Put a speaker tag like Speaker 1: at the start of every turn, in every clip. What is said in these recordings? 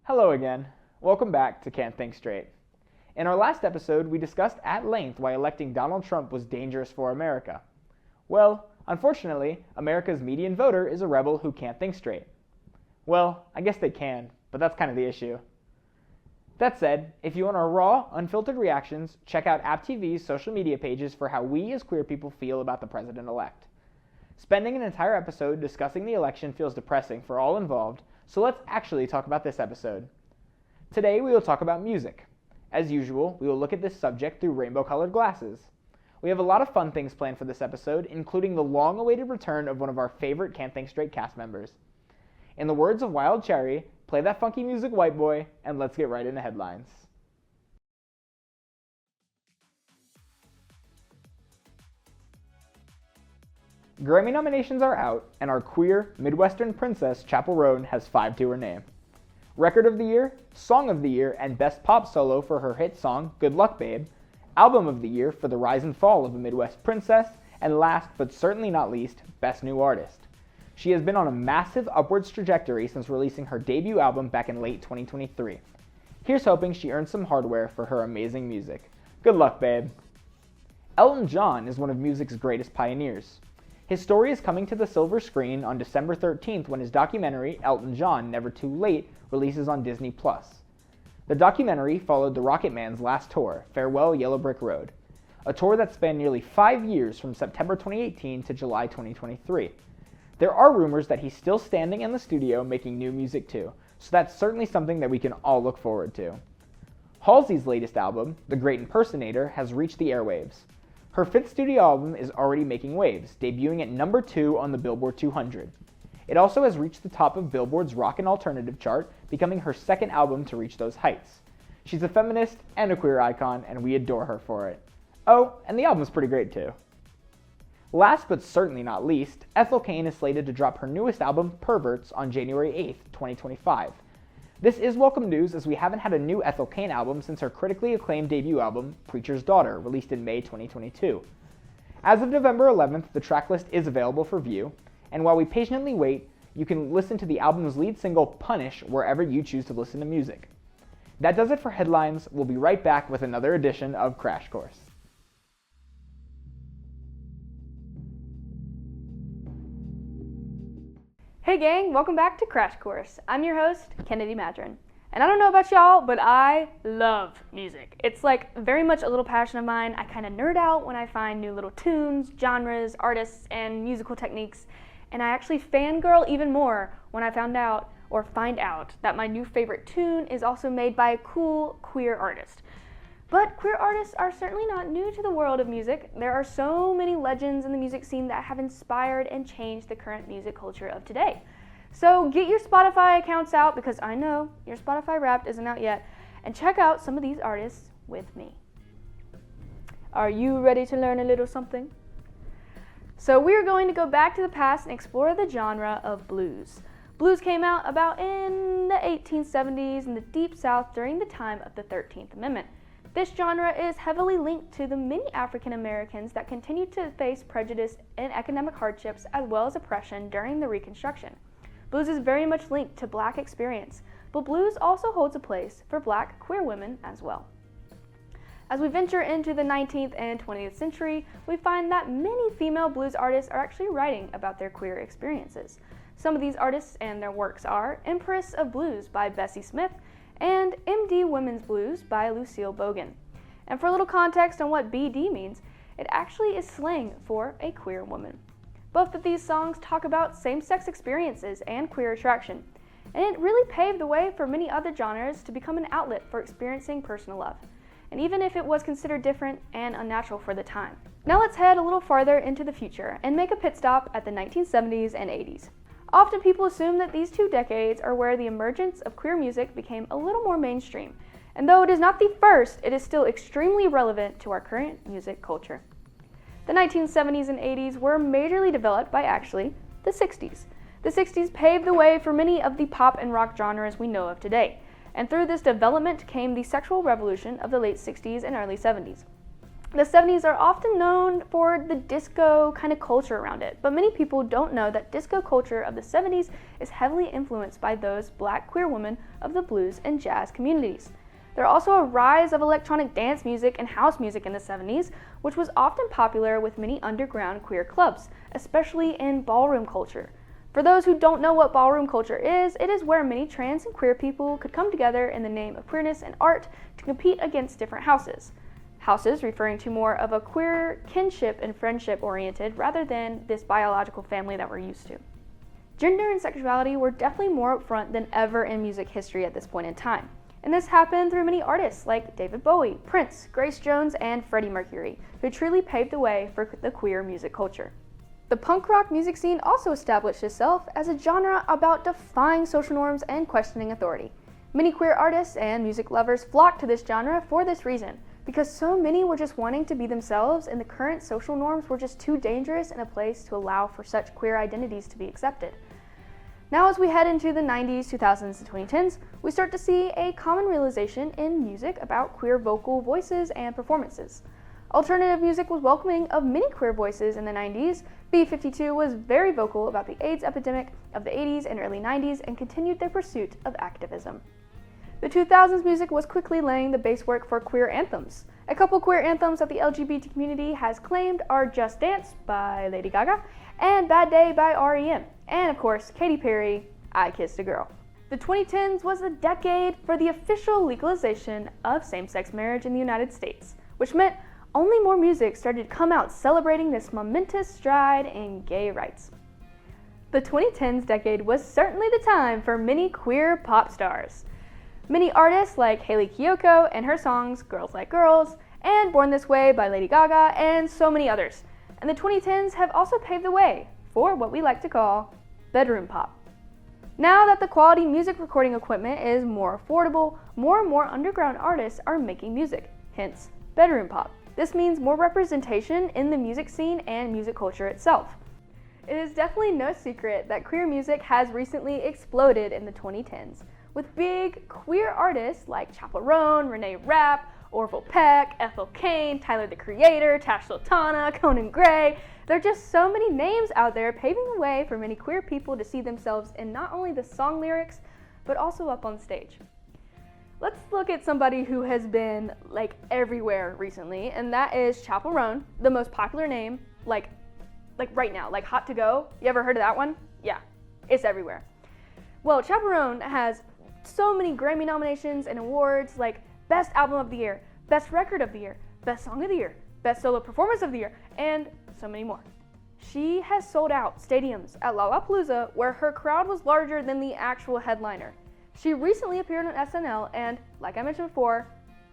Speaker 1: Hello again. Welcome back to Can't Think Straight. In our last episode, we discussed at length why electing Donald Trump was dangerous for America. Well, unfortunately, America's median voter is a rebel who can't think straight. Well, I guess they can, but that's kind of the issue. That said, if you want our raw, unfiltered reactions, check out AppTV's social media pages for how we as queer people feel about the president-elect. Spending an entire episode discussing the election feels depressing for all involved, so let's actually talk about this episode. Today we will talk about music. As usual, we will look at this subject through rainbow-colored glasses. We have a lot of fun things planned for this episode, including the long-awaited return of one of our favorite Can't Think Straight cast members. In the words of Wild Cherry, play that funky music, white boy, and let's get right into headlines. Grammy nominations are out, and our queer, Midwestern princess, Chappell Roan, has 5 to her name. Record of the Year, Song of the Year, and Best Pop Solo for her hit song, Good Luck Babe, Album of the Year for the rise and fall of a Midwest princess, and last but certainly not least, Best New Artist. She has been on a massive upwards trajectory since releasing her debut album back in late 2023. Here's hoping she earns some hardware for her amazing music. Good luck, babe. Elton John is one of music's greatest pioneers. His story is coming to the silver screen on December 13th when his documentary, Elton John, Never Too Late, releases on Disney+. The documentary followed the Rocket Man's last tour, Farewell Yellow Brick Road, a tour that spanned nearly 5 years from September 2018 to July 2023. There are rumors that he's still standing in the studio making new music too, so that's certainly something that we can all look forward to. Halsey's latest album, The Great Impersonator, has reached the airwaves. Her 5th studio album is already making waves, debuting at number 2 on the Billboard 200. It also has reached the top of Billboard's Rock and Alternative chart, becoming her 2nd album to reach those heights. She's a feminist and a queer icon, and we adore her for it. Oh, and the album's pretty great too. Last but certainly not least, Ethel Cain is slated to drop her newest album, Perverts, on January 8th, 2025. This is welcome news as we haven't had a new Ethel Cain album since her critically acclaimed debut album, Preacher's Daughter, released in May 2022. As of November 11th, the tracklist is available for view, and while we patiently wait, you can listen to the album's lead single, Punish, wherever you choose to listen to music. That does it for headlines. We'll be right back with another edition of Crash Course.
Speaker 2: Hey gang, welcome back to Crash Course. I'm your host, Kennedy Madron. And I don't know about y'all, but I love music. It's like very much a little passion of mine. I kind of nerd out when I find new little tunes, genres, artists, and musical techniques. And I actually fangirl even more when I find out that my new favorite tune is also made by a cool queer artist. But queer artists are certainly not new to the world of music. There are so many legends in the music scene that have inspired and changed the current music culture of today. So get your Spotify accounts out, because I know your Spotify Wrapped isn't out yet, and check out some of these artists with me. Are you ready to learn a little something? So we're going to go back to the past and explore the genre of blues. Blues came out about in the 1870s in the Deep South during the time of the 13th Amendment. This genre is heavily linked to the many African Americans that continued to face prejudice and economic hardships as well as oppression during the Reconstruction. Blues is very much linked to Black experience, but blues also holds a place for Black queer women as well. As we venture into the 19th and 20th century, we find that many female blues artists are actually writing about their queer experiences. Some of these artists and their works are Empress of Blues by Bessie Smith and MD Women's Blues by Lucille Bogan. And for a little context on what BD means, it actually is slang for a queer woman. Both of these songs talk about same-sex experiences and queer attraction, and it really paved the way for many other genres to become an outlet for experiencing personal love, and even if it was considered different and unnatural for the time. Now let's head a little farther into the future and make a pit stop at the 1970s and 80s. Often people assume that these 2 decades are where the emergence of queer music became a little more mainstream, and though it is not the first, it is still extremely relevant to our current music culture. The 1970s and 80s were majorly developed by actually the 60s. The 60s paved the way for many of the pop and rock genres we know of today, and through this development came the sexual revolution of the late 60s and early 70s. The 70s are often known for the disco kind of culture around it, but many people don't know that disco culture of the 70s is heavily influenced by those black queer women of the blues and jazz communities. There was also a rise of electronic dance music and house music in the 70s, which was often popular with many underground queer clubs, especially in ballroom culture. For those who don't know what ballroom culture is, it is where many trans and queer people could come together in the name of queerness and art to compete against different houses. Houses referring to more of a queer kinship and friendship oriented rather than this biological family that we're used to. Gender and sexuality were definitely more upfront than ever in music history at this point in time. And this happened through many artists like David Bowie, Prince, Grace Jones, and Freddie Mercury, who truly paved the way for the queer music culture. The punk rock music scene also established itself as a genre about defying social norms and questioning authority. Many queer artists and music lovers flocked to this genre for this reason, because so many were just wanting to be themselves and the current social norms were just too dangerous in a place to allow for such queer identities to be accepted. Now as we head into the 90s, 2000s, and 2010s, we start to see a common realization in music about queer vocal voices and performances. Alternative music was welcoming of many queer voices in the 90s. B-52 was very vocal about the AIDS epidemic of the 80s and early 90s and continued their pursuit of activism. The 2000s music was quickly laying the base work for queer anthems. A couple queer anthems that the LGBT community has claimed are Just Dance by Lady Gaga and Bad Day by R.E.M. And of course, Katy Perry, I Kissed a Girl. The 2010s was the decade for the official legalization of same-sex marriage in the United States, which meant only more music started to come out celebrating this momentous stride in gay rights. The 2010s decade was certainly the time for many queer pop stars. Many artists like Hayley Kiyoko and her songs Girls Like Girls and Born This Way by Lady Gaga and so many others. And the 2010s have also paved the way for what we like to call bedroom pop. Now that the quality music recording equipment is more affordable, more and more underground artists are making music, hence bedroom pop. This means more representation in the music scene and music culture itself. It is definitely no secret that queer music has recently exploded in the 2010s, with big queer artists like Chappell Roan, Renee Rapp, Orville Peck, Ethel Cain, Tyler the Creator, Tash Sultana, Conan Gray. There are just so many names out there paving the way for many queer people to see themselves in not only the song lyrics, but also up on stage. Let's look at somebody who has been everywhere recently, and that is Chappell Roan, the most popular name, like right now, like hot to go. You ever heard of that one? Yeah, it's everywhere. Well, Chappell Roan has so many Grammy nominations and awards like Best Album of the Year, Best Record of the Year, Best Song of the Year, Best Solo Performance of the Year, and so many more. She has sold out stadiums at Lollapalooza where her crowd was larger than the actual headliner. She recently appeared on SNL and, like I mentioned before,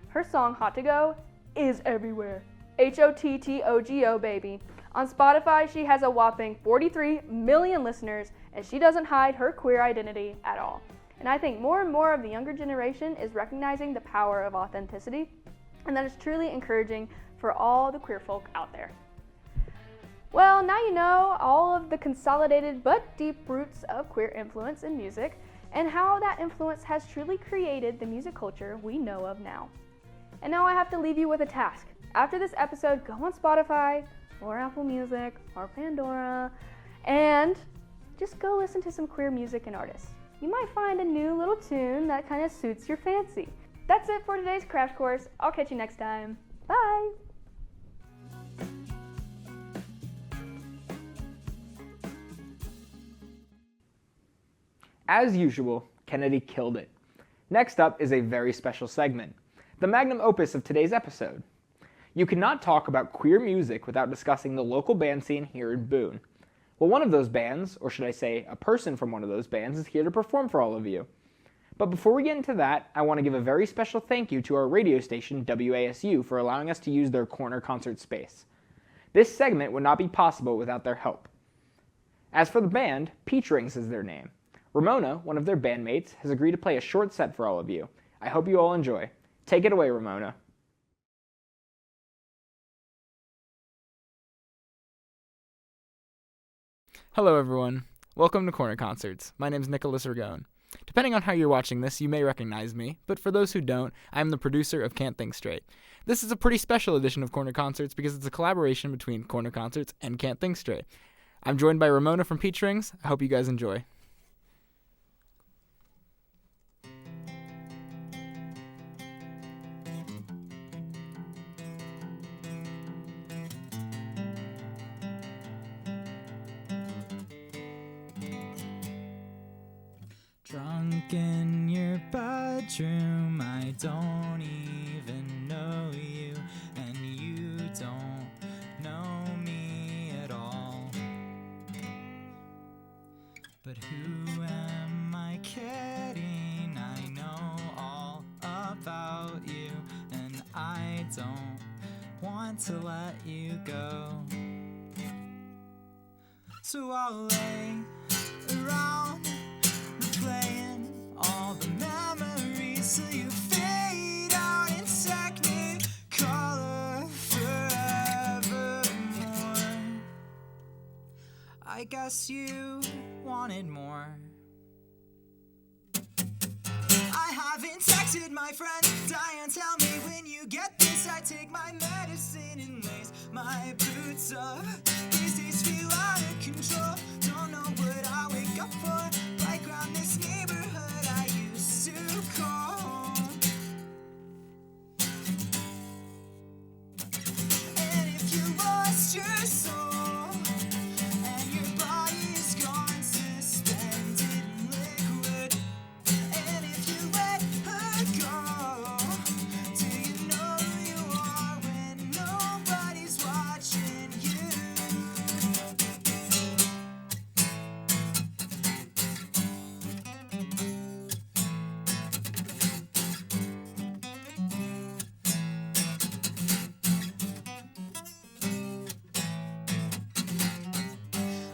Speaker 2: her song Hot to Go is everywhere. HOTTOGO, baby. On Spotify, she has a whopping 43 million listeners, and she doesn't hide her queer identity at all. And I think more and more of the younger generation is recognizing the power of authenticity, and that is truly encouraging for all the queer folk out there. Well, now you know all of the consolidated but deep roots of queer influence in music, and how that influence has truly created the music culture we know of now. And now I have to leave you with a task. After this episode, go on Spotify, or Apple Music, or Pandora, and just go listen to some queer music and artists. You might find a new little tune that kind of suits your fancy. That's it for today's crash course. I'll catch you next time. Bye!
Speaker 1: As usual, Kennedy killed it. Next up is a very special segment, the magnum opus of today's episode. You cannot talk about queer music without discussing the local band scene here in Boone. Well, one of those bands, or should I say a person from one of those bands, is here to perform for all of you. But before we get into that, I want to give a very special thank you to our radio station, WASU, for allowing us to use their corner concert space. This segment would not be possible without their help. As for the band, Peach Rings is their name. Ramona, one of their bandmates, has agreed to play a short set for all of you. I hope you all enjoy. Take it away, Ramona.
Speaker 3: Hello everyone, welcome to Corner Concerts. My name is Nicholas Ergone.
Speaker 1: Depending on how you're watching this, you may recognize me, but for those who don't, I'm the producer of Can't Think Straight. This is a pretty special edition of Corner Concerts because it's a collaboration between Corner Concerts and Can't Think Straight. I'm joined by Ramona from Peach Rings. I hope you guys enjoy.
Speaker 3: Drunk in your bedroom, I don't even know you, and you don't know me at all. But who am I kidding? I know all about you, and I don't want to let you go. So I'll lay around replaying all the memories so you fade out in technicolor forevermore. I guess you wanted more. I haven't texted my friend Diane. Tell me when you get this. I take my medicine and lace my boots up. These days feel out of control. Don't know what I wake up for. Like around this neighborhood I used to call. And if you lost your soul and your body is gone suspended in liquid, and if you let her go, do you know who you are when nobody's watching you?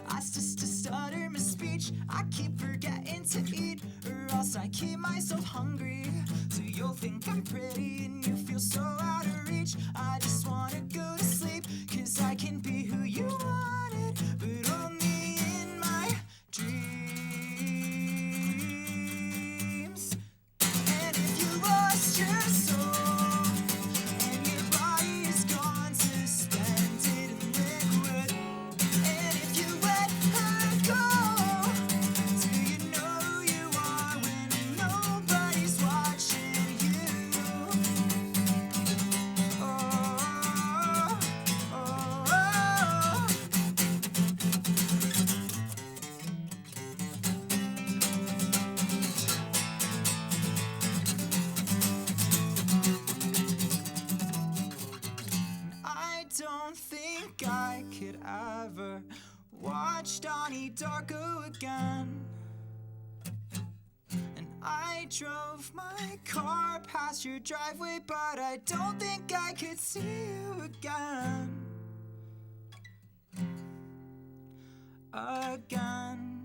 Speaker 3: I just stutter my speech. I keep forgetting to eat, or else I keep myself hungry. So you'll think I'm pretty and you feel so out of reach. I just wanna go to sleep, 'cause I can be who you wanted, but only in my dreams. And if you lost your soul and your body is gone suspended in liquid, and if you let her go, do you know who you are when nobody's watching you? Oh, oh, oh. I don't think I could ever watch Donnie Darko again. And I drove my car past your driveway, but I don't think I could see you again. Again.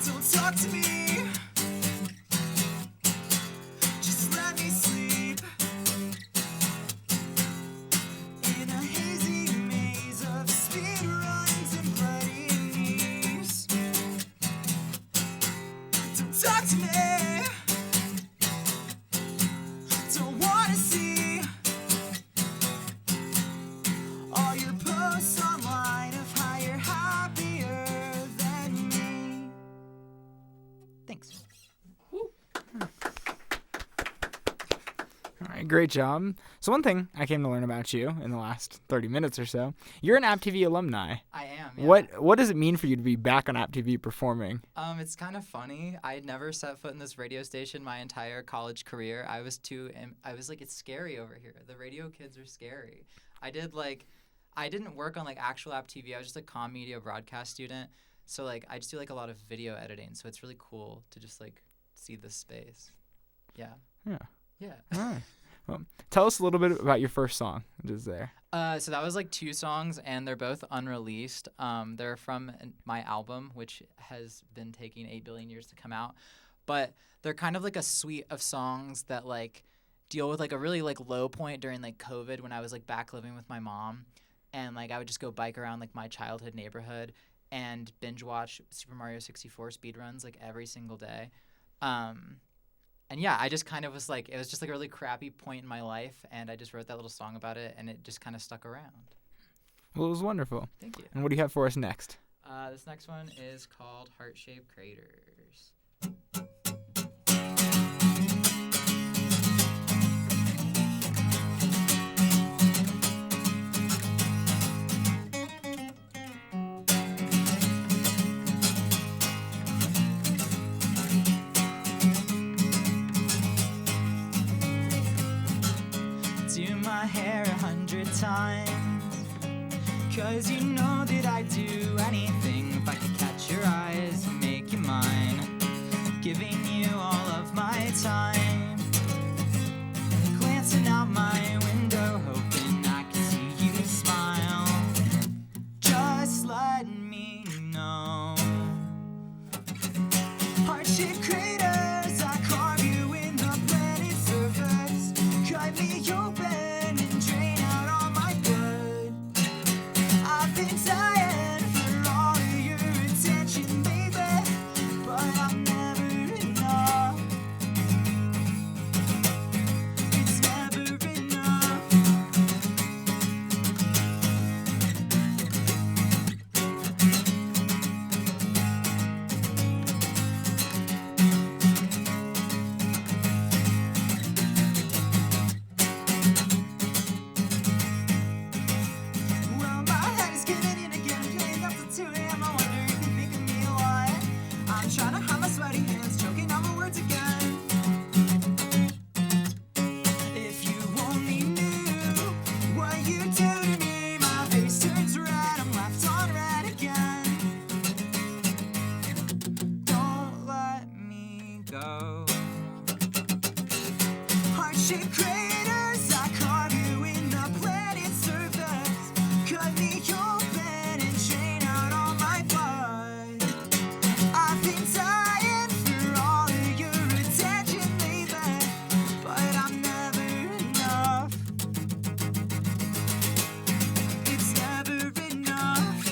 Speaker 3: Don't talk to me. Just let me sleep in a hazy maze of speed runs and bloody knees. Don't talk to me. Don't wanna see all your posts online of how you're happier than me. Thanks.
Speaker 1: All right, great job. So one thing I came to learn about you in the last 30 minutes or so, you're an App TV alumni.
Speaker 3: I am. Yeah.
Speaker 1: What does it mean for you to be back on App TV performing?
Speaker 3: It's kind of funny. I had never set foot in this radio station my entire college career. I was like, it's scary over here. The radio kids are scary. I didn't work on like actual App TV. I was just a comm media broadcast student. So like I just do like a lot of video editing. So it's really cool to just like see this space. Yeah.
Speaker 1: Yeah.
Speaker 3: Yeah.
Speaker 1: All right. Well, tell us a little bit about your first song. It is there.
Speaker 3: So that was like 2 songs, and they're both unreleased. They're from my album, which has been taking 8 billion years to come out. But they're kind of like a suite of songs that like deal with like a really like low point during like COVID when I was like back living with my mom. and like I would just go bike around like my childhood neighborhood and binge watch Super Mario 64 speedruns like every single day. And yeah, I just kind of was like, it was just like a really crappy point in my life, and I just wrote that little song about it, and it just kind of stuck around.
Speaker 1: Well, it was wonderful.
Speaker 3: Thank you.
Speaker 1: And what do you have for us next?
Speaker 3: This next one is called Heart-Shaped Craters. Do my hair 100 times, 'cause you know that I'd do anything if I could catch your eyes and make you mine, giving you all of my time, glancing out my window hoping I can see you smile, just let me know. Heart-shaped craters, I carve you in the planet's surface, cut me open and drain out all my blood. I've been dying for all of your attention, baby, but I'm never enough. It's never enough. Well, my head is giving in again, playing up to 2 a.m. I wonder if you think of me a lot. I'm trying to hide my sweaty hands, choking on my words again. If you only knew what you do to me, my face turns red, I'm left on red again. Don't let me go. Heart-shaped craters, I carve you in the planet's surface, cut me open and drain out all my blood. I've been dying for all of your attention, baby, but I'm never enough. It's never enough.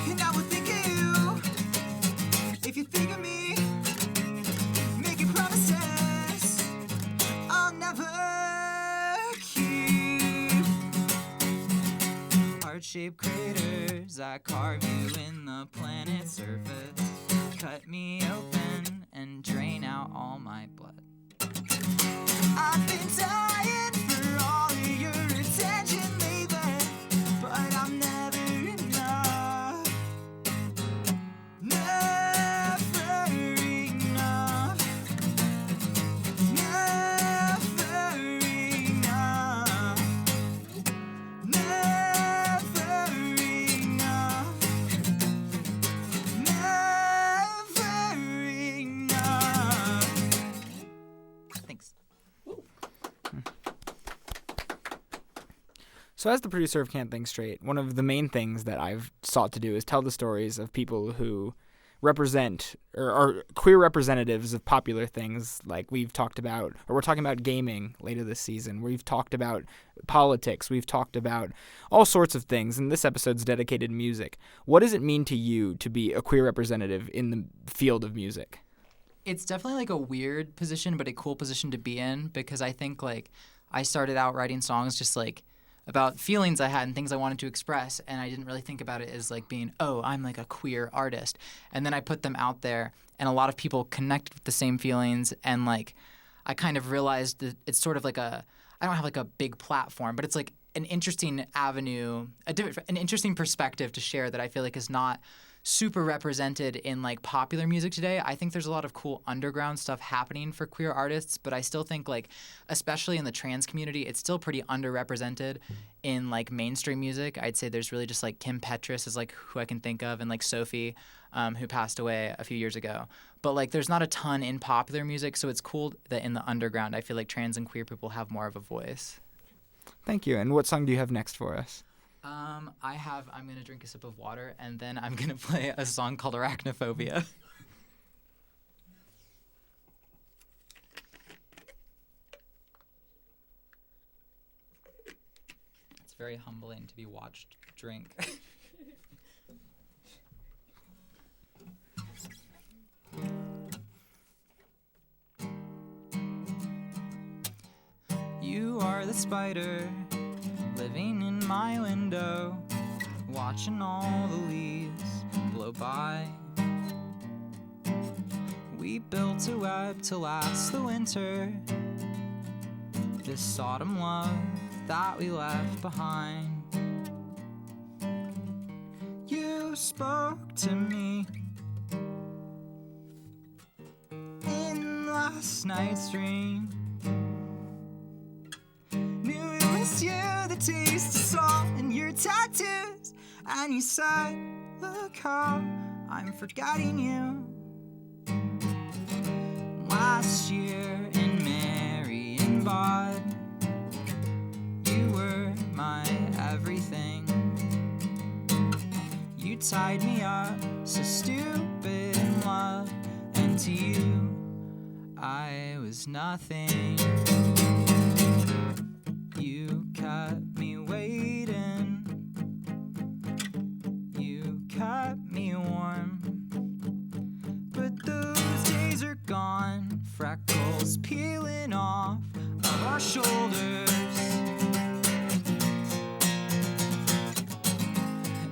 Speaker 3: And I will think of you if you think of me, making promises I'll never keep. Heart-shaped craters, I carve you in the planet's surface, cut me open and drain out all my blood. I've been dying for all of your attention, baby, but I'm never enough. Never enough. Never enough. Never enough. Never enough. Thanks.
Speaker 1: So as the producer of Can't Think Straight, one of the main things that I've sought to do is tell the stories of people who represent or are queer representatives of popular things like we've talked about, or we're talking about gaming later this season. We've talked about politics. We've talked about all sorts of things, and this episode's dedicated to music. What does it mean to you to be a queer representative in the field of music?
Speaker 3: It's definitely like a weird position, but a cool position to be in, because I think like I started out writing songs just like about feelings I had and things I wanted to express, and I didn't really think about it as like being, oh, I'm like a queer artist. And then I put them out there, and a lot of people connected with the same feelings, and like I kind of realized that it's sort of like I don't have like a big platform, but it's like an interesting avenue, an interesting perspective to share that I feel like is not super represented in like popular music today. I think there's a lot of cool underground stuff happening for queer artists, but I still think like, especially in the trans community, it's still pretty underrepresented in like mainstream music. I'd say there's really just like Kim Petras is like who I can think of, and like Sophie, who passed away a few years ago. But like there's not a ton in popular music, so it's cool that in the underground I feel like trans and queer people have more of a voice.
Speaker 1: Thank you. And what song do you have next for us?
Speaker 3: I'm going to drink a sip of water, and then I'm going to play a song called Arachnophobia. It's very humbling to be watched drink. You are the spider living in my window, watching all the leaves blow by. We built a web to last the winter, this autumn love that we left behind. You spoke to me in last night's dream. Knew it was you, the taste of salt and your tattoos. And you said, look how I'm forgetting you. Last year in Marion Bod, you were my everything. You tied me up, so stupid in love, and to you, I was nothing. You kept me waiting, you kept me warm, but those days are gone, freckles peeling off of our shoulders.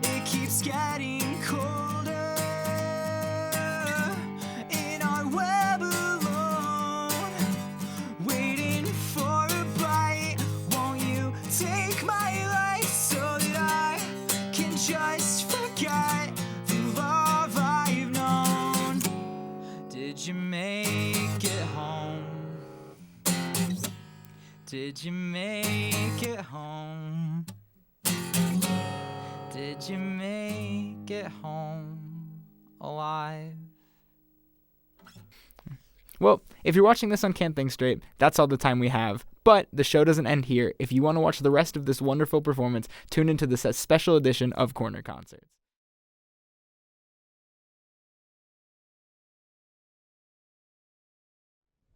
Speaker 3: It keeps getting colder in our web alone, waiting for a bite. Won't you take my life so that I can just forget the love I've known? Did you make it home? Did you make it home? Did you make it home alive?
Speaker 1: Well, if you're watching this on Can't Think Straight, that's all the time we have. But the show doesn't end here. If you want to watch the rest of this wonderful performance, tune into this special edition of Corner Concerts.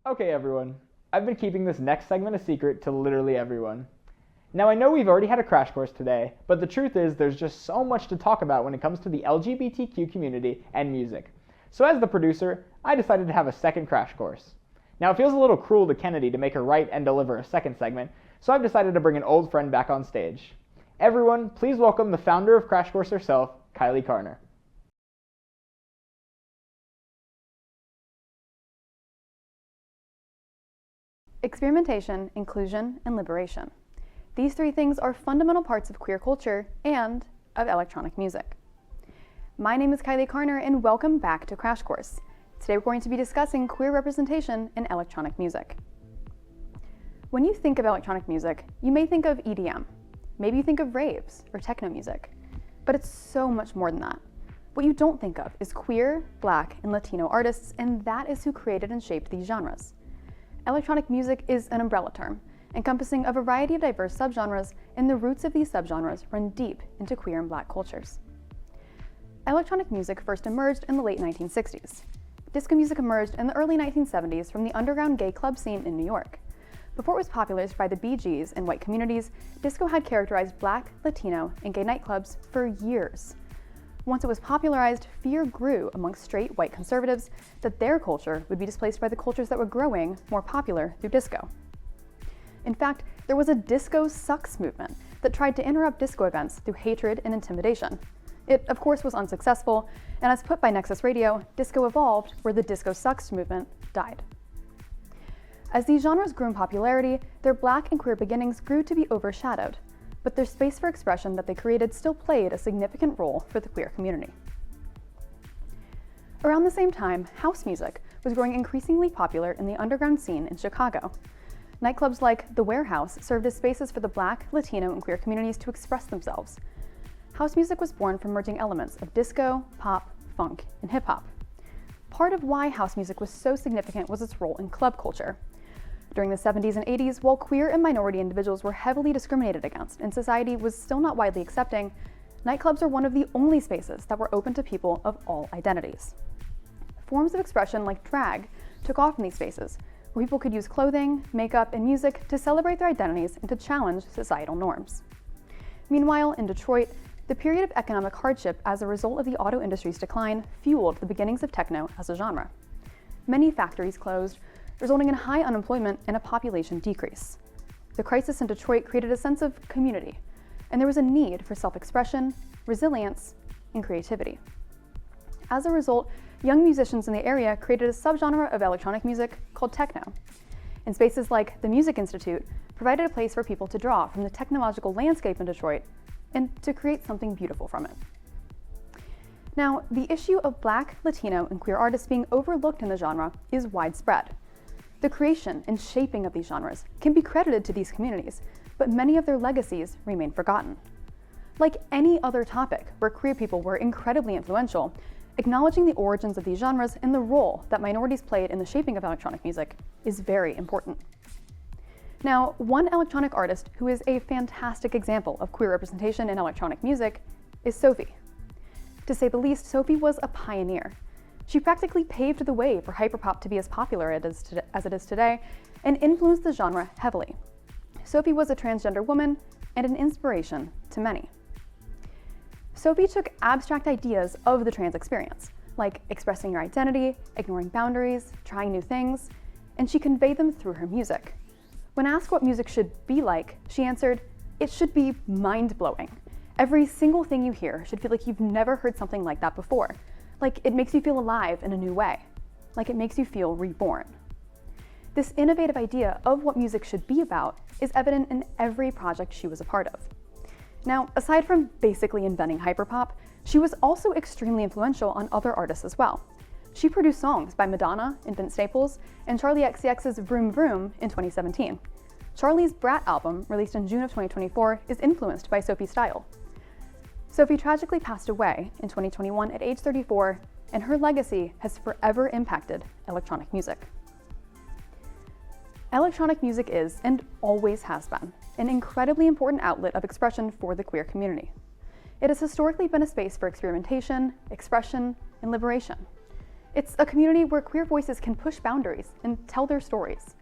Speaker 1: Okay, everyone. I've been keeping this next segment a secret to literally everyone. Now, I know we've already had a crash course today, but the truth is there's just so much to talk about when it comes to the LGBTQ community and music. So as the producer, I decided to have a second crash course. Now, it feels a little cruel to Kennedy to make her write and deliver a second segment, so I've decided to bring an old friend back on stage. Everyone, please welcome the founder of Crash Course herself, Kylie Carner.
Speaker 2: Experimentation, inclusion, and liberation. These three things are fundamental parts of queer culture and of electronic music. My name is Kylie Carner, and welcome back to Crash Course. Today we're going to be discussing queer representation in electronic music. When you think of electronic music, you may think of EDM. Maybe you think of raves or techno music. But it's so much more than that. What you don't think of is queer, Black, and Latino artists, and that is who created and shaped these genres. Electronic music is an umbrella term, encompassing a variety of diverse subgenres, and the roots of these subgenres run deep into queer and Black cultures. Electronic music first emerged in the late 1960s. Disco music emerged in the early 1970s from the underground gay club scene in New York. Before it was popularized by the Bee Gees and white communities, disco had characterized Black, Latino, and gay nightclubs for years. Once it was popularized, fear grew amongst straight white conservatives that their culture would be displaced by the cultures that were growing more popular through disco. In fact, there was a disco sucks movement that tried to interrupt disco events through hatred and intimidation. It, of course, was unsuccessful, and as put by Nexus Radio, disco evolved where the disco sucks movement died. As these genres grew in popularity, their Black and queer beginnings grew to be overshadowed, but their space for expression that they created still played a significant role for the queer community. Around the same time, house music was growing increasingly popular in the underground scene in Chicago. Nightclubs like The Warehouse served as spaces for the Black, Latino, and queer communities to express themselves. House music was born from merging elements of disco, pop, funk, and hip-hop. Part of why house music was so significant was its role in club culture. During the 70s and 80s, while queer and minority individuals were heavily discriminated against and society was still not widely accepting, nightclubs were one of the only spaces that were open to people of all identities. Forms of expression like drag took off in these spaces, where people could use clothing, makeup, and music to celebrate their identities and to challenge societal norms.
Speaker 4: Meanwhile, in Detroit, the period of economic hardship as a result of the auto industry's decline fueled the beginnings of techno as a genre. Many factories closed, resulting in high unemployment and a population decrease. The crisis in Detroit created a sense of community, and there was a need for self-expression, resilience, and creativity. As a result, young musicians in the area created a subgenre of electronic music called techno. And spaces like the Music Institute provided a place for people to draw from the technological landscape in Detroit and to create something beautiful from it. Now, the issue of Black, Latino, and queer artists being overlooked in the genre is widespread. The creation and shaping of these genres can be credited to these communities, but many of their legacies remain forgotten. Like any other topic where queer people were incredibly influential, acknowledging the origins of these genres and the role that minorities played in the shaping of electronic music is very important. Now, one electronic artist who is a fantastic example of queer representation in electronic music is Sophie. To say the least, Sophie was a pioneer. She practically paved the way for hyperpop to be as popular as it is today and influenced the genre heavily. Sophie was a transgender woman and an inspiration to many. Sophie took abstract ideas of the trans experience, like expressing your identity, ignoring boundaries, trying new things, and she conveyed them through her music. When asked what music should be like, she answered, "It should be mind-blowing. Every single thing you hear should feel like you've never heard something like that before, like it makes you feel alive in a new way, like it makes you feel reborn." This innovative idea of what music should be about is evident in every project she was a part of. Now, aside from basically inventing hyperpop, she was also extremely influential on other artists as well. She produced songs by Madonna and Vince Staples and Charli XCX's Vroom Vroom in 2017. Charli's Brat album, released in June of 2024, is influenced by Sophie's style. Sophie tragically passed away in 2021 at age 34, and her legacy has forever impacted electronic music. Electronic music is, and always has been, an incredibly important outlet of expression for the queer community. It has historically been a space for experimentation, expression, and liberation. It's a community where queer voices can push boundaries and tell their stories.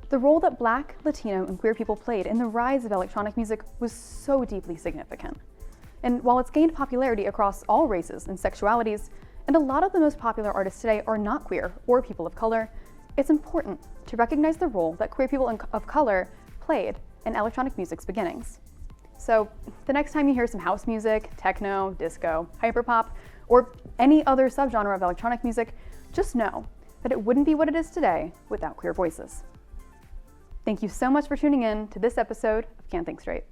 Speaker 4: The role that Black, Latino, and queer people played in the rise of electronic music was so deeply significant. And while it's gained popularity across all races and sexualities, and a lot of the most popular artists today are not queer or people of color, it's important to recognize the role that queer people of color played in electronic music's beginnings. So the next time you hear some house music, techno, disco, hyperpop, or any other subgenre of electronic music, just know that it wouldn't be what it is today without queer voices. Thank you so much for tuning in to this episode of Can't Think Straight.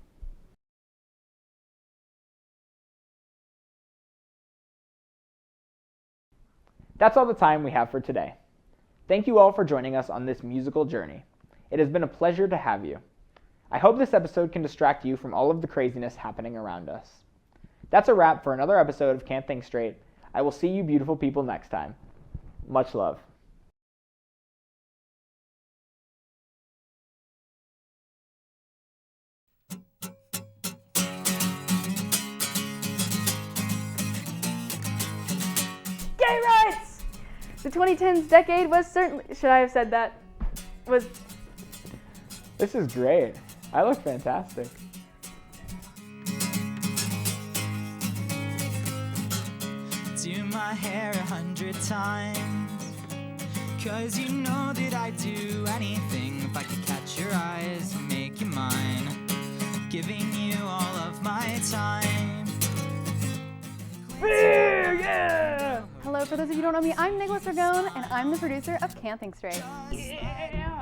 Speaker 1: That's all the time we have for today. Thank you all for joining us on this musical journey. It has been a pleasure to have you. I hope this episode can distract you from all of the craziness happening around us. That's a wrap for another episode of Can't Think Straight. I will see you beautiful people next time. Much love.
Speaker 2: Gay rights! The 2010s decade was certainly, should I have said that?
Speaker 1: This is great. I look fantastic.
Speaker 3: Do my hair 100 times, 'cause you know that I'd do anything if I could catch your eyes and make you mine, giving you all of my time.
Speaker 1: Yeah!
Speaker 4: Hello, for those of you who don't know me, I'm Nicholas Ragone, and I'm the producer of Can't Think Straight.
Speaker 1: Yeah!